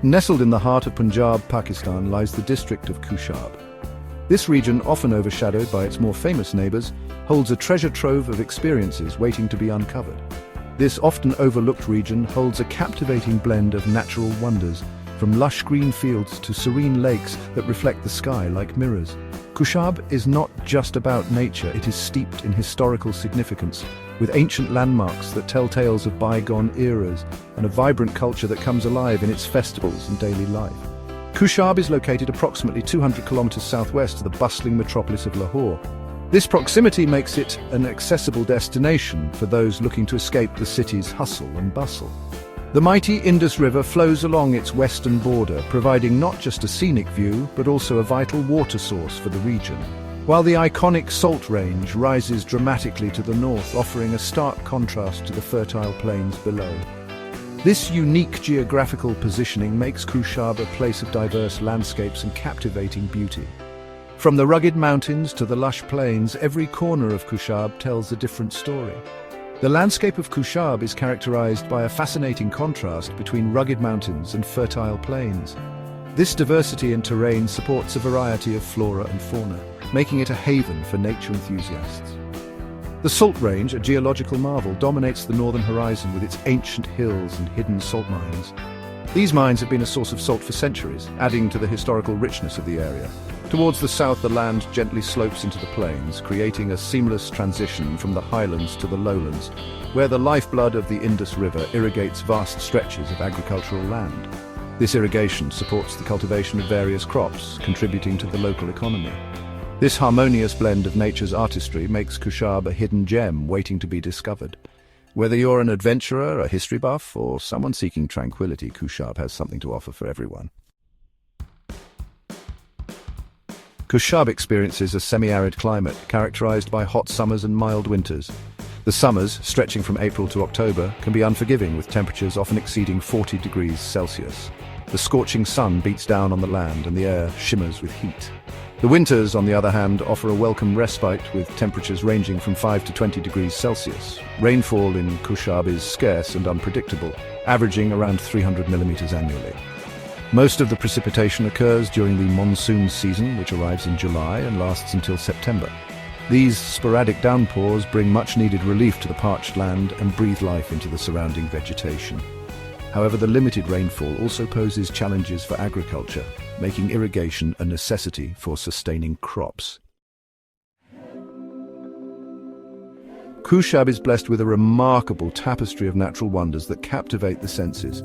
Nestled in the heart of Punjab, Pakistan, lies the district of KHUSHAB. This region, often overshadowed by its more famous neighbors, holds a treasure trove of experiences waiting to be uncovered. This often overlooked region holds a captivating blend of natural wonders, from lush green fields to serene lakes that reflect the sky like mirrors. KHUSHAB is not just about nature, it is steeped in historical significance, with ancient landmarks that tell tales of bygone eras and a vibrant culture that comes alive in its festivals and daily life. KHUSHAB is located approximately 200 kilometers southwest of the bustling metropolis of Lahore. This proximity makes it an accessible destination for those looking to escape the city's hustle and bustle. The mighty Indus River flows along its western border, providing not just a scenic view, but also a vital water source for the region. While the iconic Salt Range rises dramatically to the north, offering a stark contrast to the fertile plains below. This unique geographical positioning makes KHUSHAB a place of diverse landscapes and captivating beauty. From the rugged mountains to the lush plains, every corner of KHUSHAB tells a different story. The landscape of KHUSHAB is characterized by a fascinating contrast between rugged mountains and fertile plains. This diversity in terrain supports a variety of flora and fauna, making it a haven for nature enthusiasts. The Salt Range, a geological marvel, dominates the northern horizon with its ancient hills and hidden salt mines. These mines have been a source of salt for centuries, adding to the historical richness of the area. Towards the south, the land gently slopes into the plains, creating a seamless transition from the highlands to the lowlands, where the lifeblood of the Indus River irrigates vast stretches of agricultural land. This irrigation supports the cultivation of various crops, contributing to the local economy. This harmonious blend of nature's artistry makes KHUSHAB a hidden gem waiting to be discovered. Whether you're an adventurer, a history buff, or someone seeking tranquility, KHUSHAB has something to offer for everyone. KHUSHAB experiences a semi-arid climate, characterized by hot summers and mild winters. The summers, stretching from April to October, can be unforgiving, with temperatures often exceeding 40 degrees Celsius. The scorching sun beats down on the land and the air shimmers with heat. The winters, on the other hand, offer a welcome respite, with temperatures ranging from 5 to 20 degrees Celsius. Rainfall in KHUSHAB is scarce and unpredictable, averaging around 300 millimeters annually. Most of the precipitation occurs during the monsoon season, which arrives in July and lasts until September. These sporadic downpours bring much-needed relief to the parched land and breathe life into the surrounding vegetation. However, the limited rainfall also poses challenges for agriculture, making irrigation a necessity for sustaining crops. KHUSHAB is blessed with a remarkable tapestry of natural wonders that captivate the senses.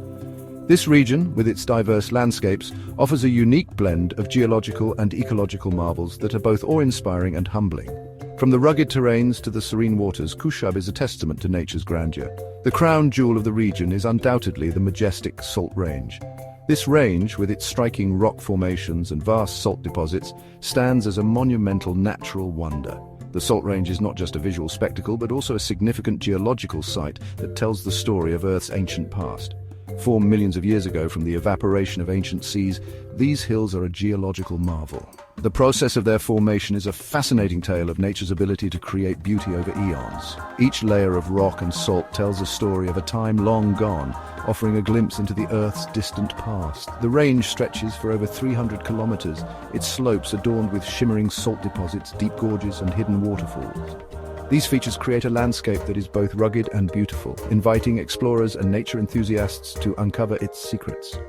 This region, with its diverse landscapes, offers a unique blend of geological and ecological marvels that are both awe-inspiring and humbling. From the rugged terrains to the serene waters, KHUSHAB is a testament to nature's grandeur. The crown jewel of the region is undoubtedly the majestic Salt Range. This range, with its striking rock formations and vast salt deposits, stands as a monumental natural wonder. The Salt Range is not just a visual spectacle, but also a significant geological site that tells the story of Earth's ancient past. Formed millions of years ago from the evaporation of ancient seas, these hills are a geological marvel. The process of their formation is a fascinating tale of nature's ability to create beauty over eons. Each layer of rock and salt tells a story of a time long gone, offering a glimpse into the Earth's distant past. The range stretches for over 300 kilometers, its slopes adorned with shimmering salt deposits, deep gorges, and hidden waterfalls. These features create a landscape that is both rugged and beautiful, inviting explorers and nature enthusiasts to uncover its secrets.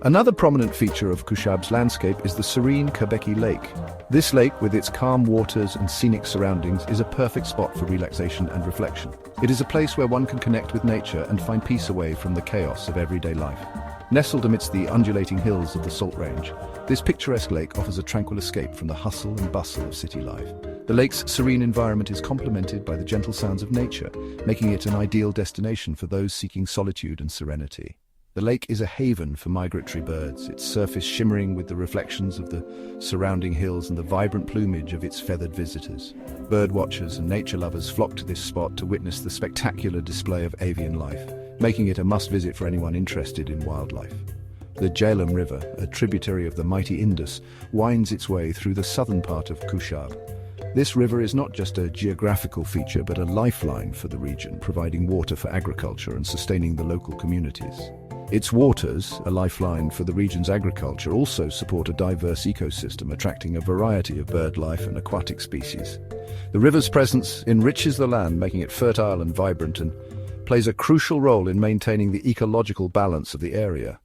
Another prominent feature of KHUSHAB'S landscape is the serene Kabeki Lake. This lake, with its calm waters and scenic surroundings, is a perfect spot for relaxation and reflection. It is a place where one can connect with nature and find peace away from the chaos of everyday life. Nestled amidst the undulating hills of the Salt Range, this picturesque lake offers a tranquil escape from the hustle and bustle of city life. The lake's serene environment is complemented by the gentle sounds of nature, making it an ideal destination for those seeking solitude and serenity. The lake is a haven for migratory birds, its surface shimmering with the reflections of the surrounding hills and the vibrant plumage of its feathered visitors. Bird watchers and nature lovers flock to this spot to witness the spectacular display of avian life, making it a must-visit for anyone interested in wildlife. The Jhelum River, a tributary of the mighty Indus, winds its way through the southern part of KHUSHAB. This river is not just a geographical feature, but a lifeline for the region, providing water for agriculture and sustaining the local communities. Its waters, a lifeline for the region's agriculture, also support a diverse ecosystem, attracting a variety of bird life and aquatic species. The river's presence enriches the land, making it fertile and vibrant, and plays a crucial role in maintaining the ecological balance of the area.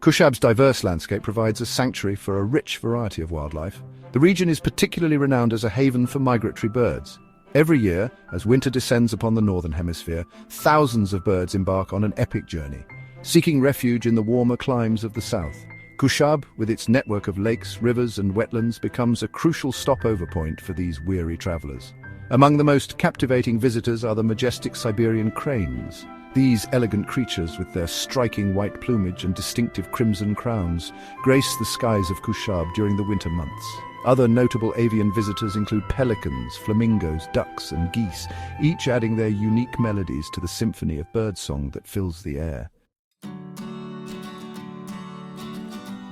KHUSHAB'S diverse landscape provides a sanctuary for a rich variety of wildlife. The region is particularly renowned as a haven for migratory birds. Every year, as winter descends upon the northern hemisphere, thousands of birds embark on an epic journey, seeking refuge in the warmer climes of the south. KHUSHAB, with its network of lakes, rivers and wetlands, becomes a crucial stopover point for these weary travelers. Among the most captivating visitors are the majestic Siberian cranes. These elegant creatures, with their striking white plumage and distinctive crimson crowns, grace the skies of KHUSHAB during the winter months. Other notable avian visitors include pelicans, flamingos, ducks and geese, each adding their unique melodies to the symphony of birdsong that fills the air.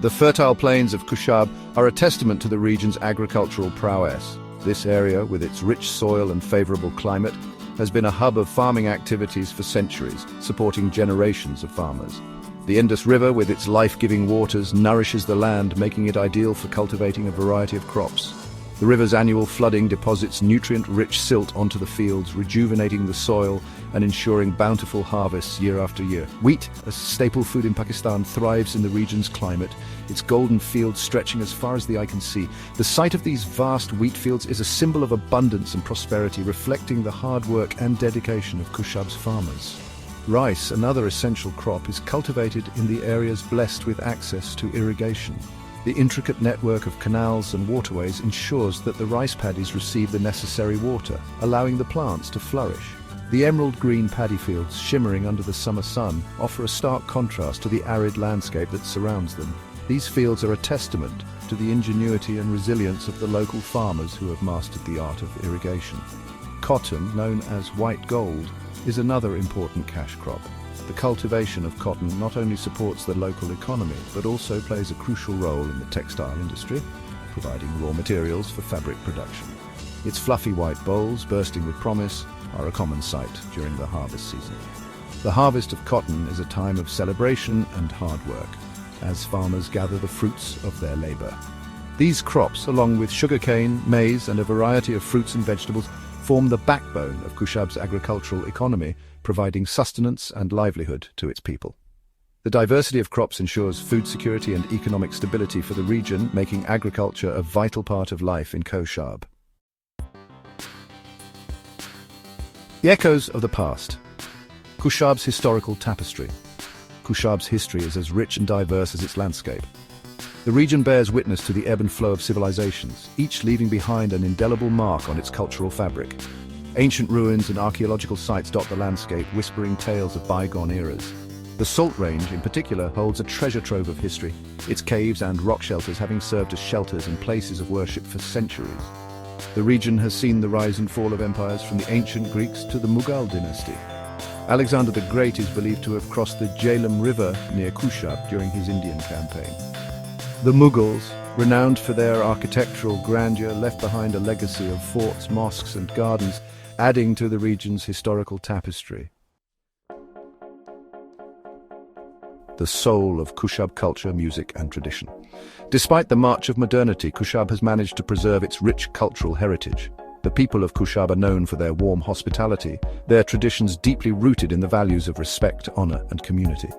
The fertile plains of KHUSHAB are a testament to the region's agricultural prowess. This area, with its rich soil and favorable climate, has been a hub of farming activities for centuries, supporting generations of farmers. The Indus River, with its life-giving waters, nourishes the land, making it ideal for cultivating a variety of crops. The river's annual flooding deposits nutrient-rich silt onto the fields, rejuvenating the soil and ensuring bountiful harvests year after year. Wheat, a staple food in Pakistan, thrives in the region's climate, its golden fields stretching as far as the eye can see. The sight of these vast wheat fields is a symbol of abundance and prosperity, reflecting the hard work and dedication of KHUSHAB'S farmers. Rice, another essential crop, is cultivated in the areas blessed with access to irrigation. The intricate network of canals and waterways ensures that the rice paddies receive the necessary water, allowing the plants to flourish. The emerald green paddy fields, shimmering under the summer sun, offer a stark contrast to the arid landscape that surrounds them. These fields are a testament to the ingenuity and resilience of the local farmers who have mastered the art of irrigation. Cotton, known as white gold, is another important cash crop. The cultivation of cotton not only supports the local economy, but also plays a crucial role in the textile industry, providing raw materials for fabric production. Its fluffy white bolls, bursting with promise, are a common sight during the harvest season. The harvest of cotton is a time of celebration and hard work, as farmers gather the fruits of their labor. These crops, along with sugarcane, maize, and a variety of fruits and vegetables, form the backbone of KHUSHAB'S agricultural economy, providing sustenance and livelihood to its people. The diversity of crops ensures food security and economic stability for the region, making agriculture a vital part of life in KHUSHAB. The echoes of the past. KHUSHAB'S historical tapestry. KHUSHAB'S history is as rich and diverse as its landscape. The region bears witness to the ebb and flow of civilizations, each leaving behind an indelible mark on its cultural fabric. Ancient ruins and archaeological sites dot the landscape, whispering tales of bygone eras. The Salt Range, in particular, holds a treasure trove of history, its caves and rock shelters having served as shelters and places of worship for centuries. The region has seen the rise and fall of empires from the ancient Greeks to the Mughal dynasty. Alexander the Great is believed to have crossed the Jhelum River near KHUSHAB during his Indian campaign. The Mughals, renowned for their architectural grandeur, left behind a legacy of forts, mosques and gardens, adding to the region's historical tapestry. The soul of KHUSHAB culture, music and tradition. Despite the march of modernity, KHUSHAB has managed to preserve its rich cultural heritage. The people of KHUSHAB are known for their warm hospitality, their traditions deeply rooted in the values of respect, honor and community.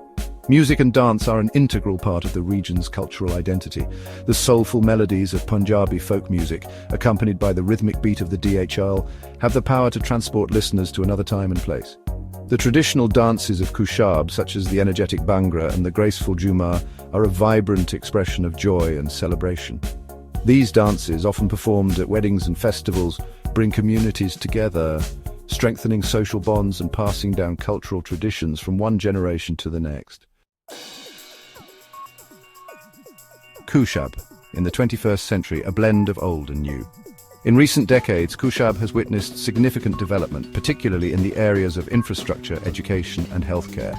Music and dance are an integral part of the region's cultural identity. The soulful melodies of Punjabi folk music, accompanied by the rhythmic beat of the DHL, have the power to transport listeners to another time and place. The traditional dances of KHUSHAB, such as the energetic Bhangra and the graceful Jhumar, are a vibrant expression of joy and celebration. These dances, often performed at weddings and festivals, bring communities together, strengthening social bonds and passing down cultural traditions from one generation to the next. KHUSHAB, in the 21st century, a blend of old and new. In recent decades, KHUSHAB has witnessed significant development, particularly in the areas of infrastructure, education and healthcare.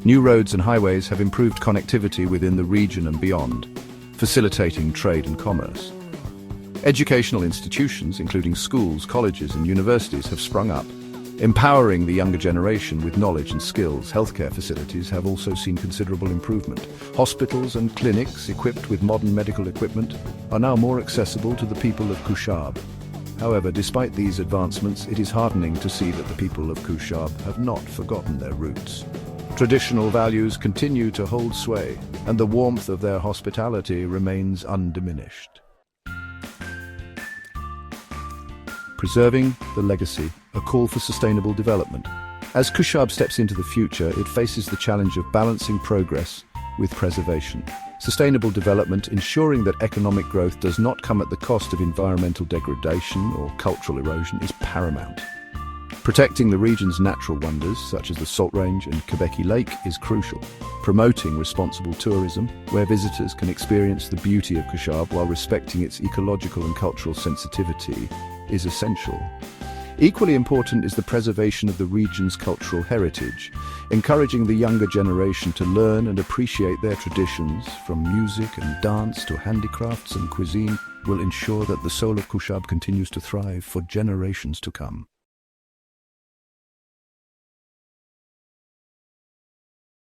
New roads and highways have improved connectivity within the region and beyond, facilitating trade and commerce. Educational institutions, including schools, colleges and universities, have sprung up, Empowering the younger generation with knowledge and skills, healthcare facilities have also seen considerable improvement. Hospitals and clinics equipped with modern medical equipment are now more accessible to the people of KHUSHAB. However, despite these advancements, it is heartening to see that the people of KHUSHAB have not forgotten their roots. Traditional values continue to hold sway, and the warmth of their hospitality remains undiminished. Preserving the legacy, a call for sustainable development. As KHUSHAB steps into the future, it faces the challenge of balancing progress with preservation. Sustainable development, ensuring that economic growth does not come at the cost of environmental degradation or cultural erosion, is paramount. Protecting the region's natural wonders, such as the Salt Range and Quebec Lake, is crucial. Promoting responsible tourism, where visitors can experience the beauty of KHUSHAB while respecting its ecological and cultural sensitivity, is essential. Equally important is the preservation of the region's cultural heritage. Encouraging the younger generation to learn and appreciate their traditions, from music and dance to handicrafts and cuisine, will ensure that the soul of KHUSHAB continues to thrive for generations to come.